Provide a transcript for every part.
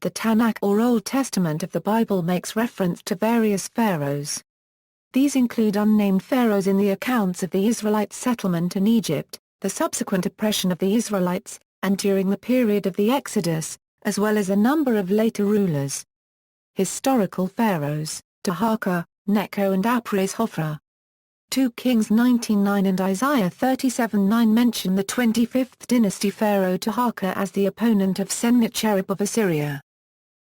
The Tanakh or Old Testament of the Bible makes reference to various pharaohs. These include unnamed pharaohs in the accounts of the Israelite settlement in Egypt, the subsequent oppression of the Israelites, and during the period of the Exodus, as well as a number of later rulers. Historical pharaohs, Taharka, Necho and Apries-Hophra. 2 Kings 19:9 and Isaiah 37:9 mention the 25th dynasty pharaoh Taharka as the opponent of Sennacherib of Assyria.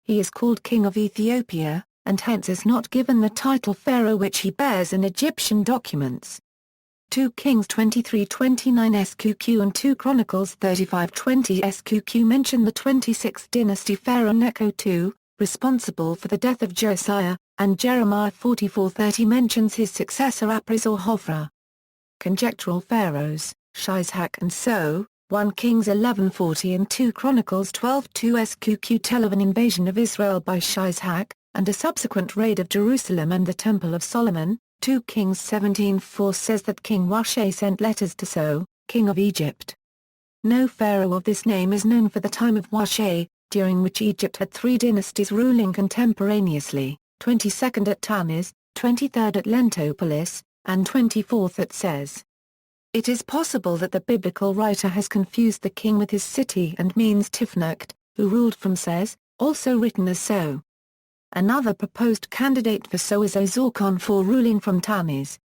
He is called king of Ethiopia, and hence is not given the title pharaoh which he bears in Egyptian documents. 2 Kings 23:29 SQQ and 2 Chronicles 35:20 SQQ mention the 26th dynasty pharaoh Necho II, responsible for the death of Josiah, and Jeremiah 44:30 mentions his successor Apries or Hophra. Conjectural pharaohs, Shishak and So, 1 Kings 11:40 and 2 Chronicles 12:2 SQQ tell of an invasion of Israel by Shishak, and a subsequent raid of Jerusalem and the Temple of Solomon. 2 Kings 17:4 says that King Hushai sent letters to So, king of Egypt. No pharaoh of this name is known for the time of Hushai, during which Egypt had 3 dynasties ruling contemporaneously, 22nd at Tanis, 23rd at Lentopolis, and 24th at Ses. It is possible that the biblical writer has confused the king with his city and means Tifnakht, who ruled from Ses, also written as So. Another proposed candidate for So is Ozorkon IV ruling from Tanis.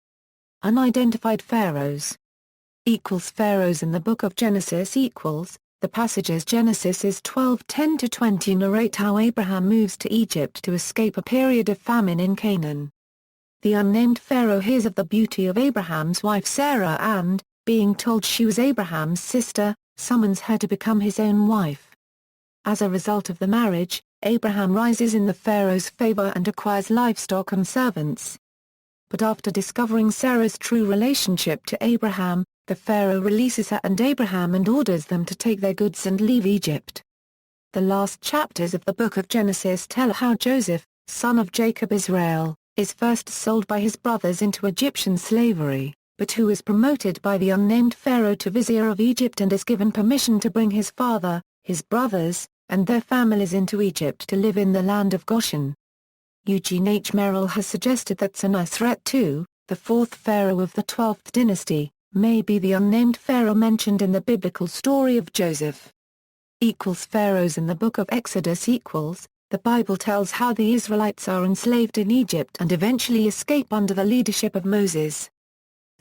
Unidentified pharaohs. Pharaohs in the Book of Genesis the passages Genesis is 12:10-20 narrate how Abraham moves to Egypt to escape a period of famine in Canaan. The unnamed pharaoh hears of the beauty of Abraham's wife Sarah and, being told she was Abraham's sister, summons her to become his own wife. As a result of the marriage, Abraham rises in the pharaoh's favor and acquires livestock and servants. But after discovering Sarah's true relationship to Abraham, the pharaoh releases her and Abraham and orders them to take their goods and leave Egypt. The last chapters of the Book of Genesis tell how Joseph, son of Jacob Israel, is first sold by his brothers into Egyptian slavery, but who is promoted by the unnamed pharaoh to vizier of Egypt and is given permission to bring his father, his brothers, and their families into Egypt to live in the land of Goshen. Eugene H. Merrill has suggested that Senusret II, the 4th pharaoh of the 12th dynasty, may be the unnamed pharaoh mentioned in the biblical story of Joseph. Pharaohs in the Book of Exodus the Bible tells how the Israelites are enslaved in Egypt and eventually escape under the leadership of Moses.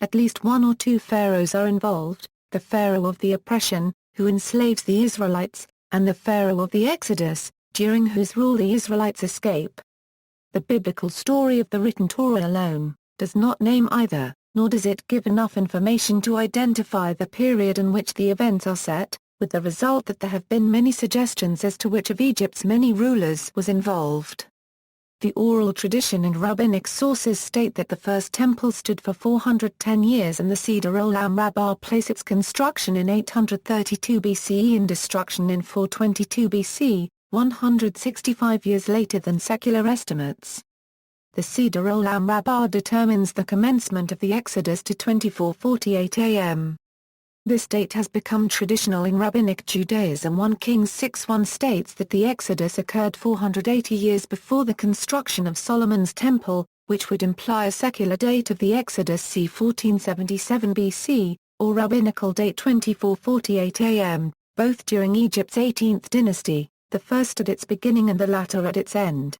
At least 1 or 2 pharaohs are involved, the pharaoh of the oppression, who enslaves the Israelites, and the pharaoh of the Exodus, during whose rule the Israelites escape. The biblical story of the written Torah alone does not name either, nor does it give enough information to identify the period in which the events are set, with the result that there have been many suggestions as to which of Egypt's many rulers was involved. The oral tradition and rabbinic sources state that the first temple stood for 410 years and the Cedar Olam Rabbah place its construction in 832 BCE and destruction in 422 BC, 165 years later than secular estimates. The Cedar Olam Rabbah determines the commencement of the Exodus to 2448 AM. This date has become traditional in Rabbinic Judaism. 1 Kings 6:1 states that the Exodus occurred 480 years before the construction of Solomon's Temple, which would imply a secular date of the Exodus c. 1477 BC, or rabbinical date 2448 AM, both during Egypt's 18th dynasty, the first at its beginning and the latter at its end.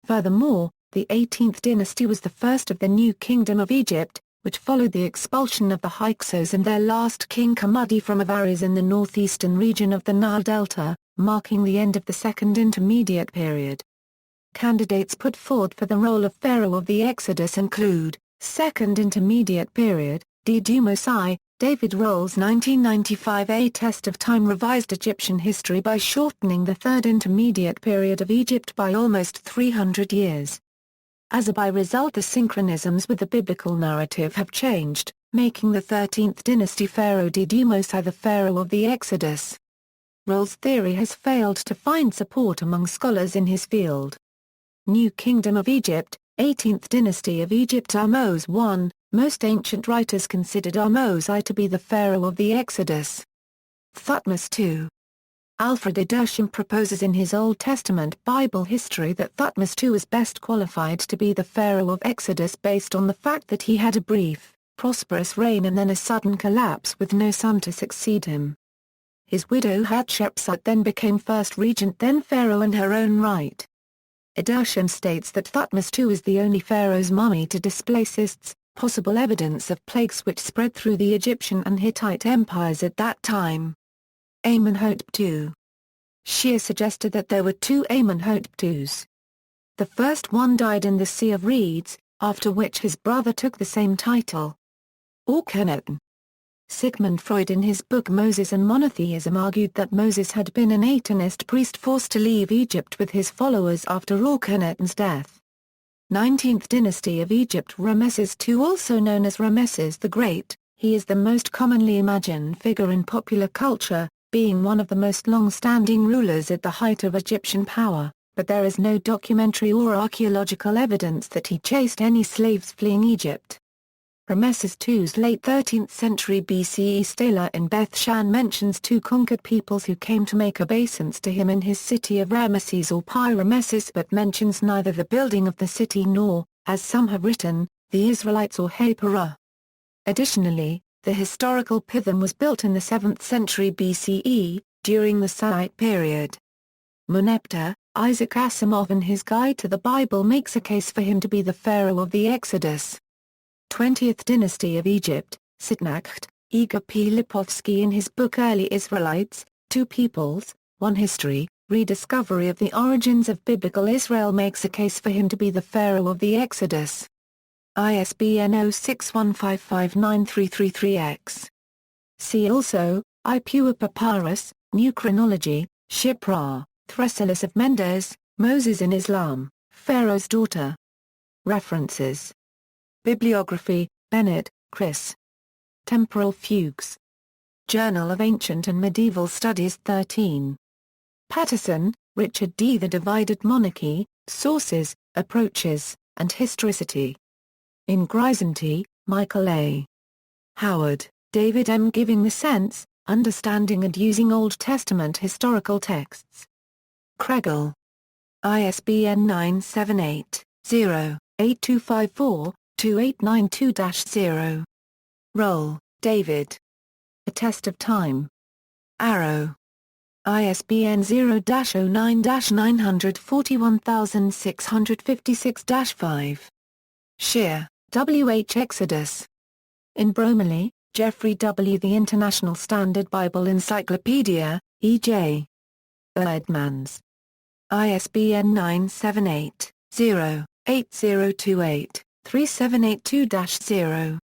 Furthermore, the 18th dynasty was the first of the new Kingdom of Egypt, which followed the expulsion of the Hyksos and their last king Kamudi from Avaris in the northeastern region of the Nile Delta, marking the end of the Second Intermediate Period. Candidates put forward for the role of Pharaoh of the Exodus include, Second Intermediate Period, D. Dumosai, David Roll's 1995 A Test of Time revised Egyptian history by shortening the Third Intermediate Period of Egypt by almost 300 years. As a by-result, the synchronisms with the biblical narrative have changed, making the 13th dynasty pharaoh Dudumosai the pharaoh of the Exodus. Roll's theory has failed to find support among scholars in his field. New Kingdom of Egypt, 18th dynasty of Egypt Ahmose I, most ancient writers considered Ahmose I to be the pharaoh of the Exodus. Thutmose II. Alfred Edersheim proposes in his Old Testament Bible history that Thutmose II is best qualified to be the Pharaoh of Exodus based on the fact that he had a brief, prosperous reign and then a sudden collapse with no son to succeed him. His widow Hatshepsut then became first regent then pharaoh in her own right. Edersheim states that Thutmose II is the only pharaoh's mummy to display cysts, possible evidence of plagues which spread through the Egyptian and Hittite empires at that time. Amenhotep II. Shea suggested that there were two Amenhotep IIs. The first one died in the Sea of Reeds, after which his brother took the same title. Akhenaten. Sigmund Freud in his book Moses and Monotheism argued that Moses had been an Atenist priest forced to leave Egypt with his followers after Akhenaten's death. 19th dynasty of Egypt Ramesses II, also known as Ramesses the Great, he is the most commonly imagined figure in popular culture, being one of the most long-standing rulers at the height of Egyptian power, but there is no documentary or archaeological evidence that he chased any slaves fleeing Egypt. Ramesses II's late 13th century BCE stela in Beth Shan mentions two conquered peoples who came to make obeisance to him in his city of Ramesses or Pi-Ramesses, but mentions neither the building of the city nor, as some have written, the Israelites or Happara. Additionally, the historical Pithom was built in the 7th century BCE, during the Saite period. Muneptah, Isaac Asimov in his Guide to the Bible makes a case for him to be the pharaoh of the Exodus. 20th dynasty of Egypt, Sitnacht, Igor P. Lipovsky in his book Early Israelites, Two Peoples, One History, Rediscovery of the Origins of Biblical Israel makes a case for him to be the pharaoh of the Exodus. ISBN 0615593333-X. See also, Ipuwer Papyrus, New Chronology, Shipra, Thrasyllus of Mendes, Moses in Islam, Pharaoh's Daughter. References. Bibliography, Bennett, Chris. Temporal Fugues. Journal of Ancient and Medieval Studies 13. Patterson, Richard D. The Divided Monarchy, Sources, Approaches, and Historicity. In Grisonti, Michael A. Howard, David M. Giving the Sense, Understanding and Using Old Testament Historical Texts. Kregel. ISBN 978-0-8254-2892-0. Roll, David. A Test of Time. Arrow. ISBN 0-09-941656-5. Shear, W. H. Exodus. In Bromley, Jeffrey W. The International Standard Bible Encyclopedia, E.J. Edmonds. ISBN 978-0-8028-3782-0.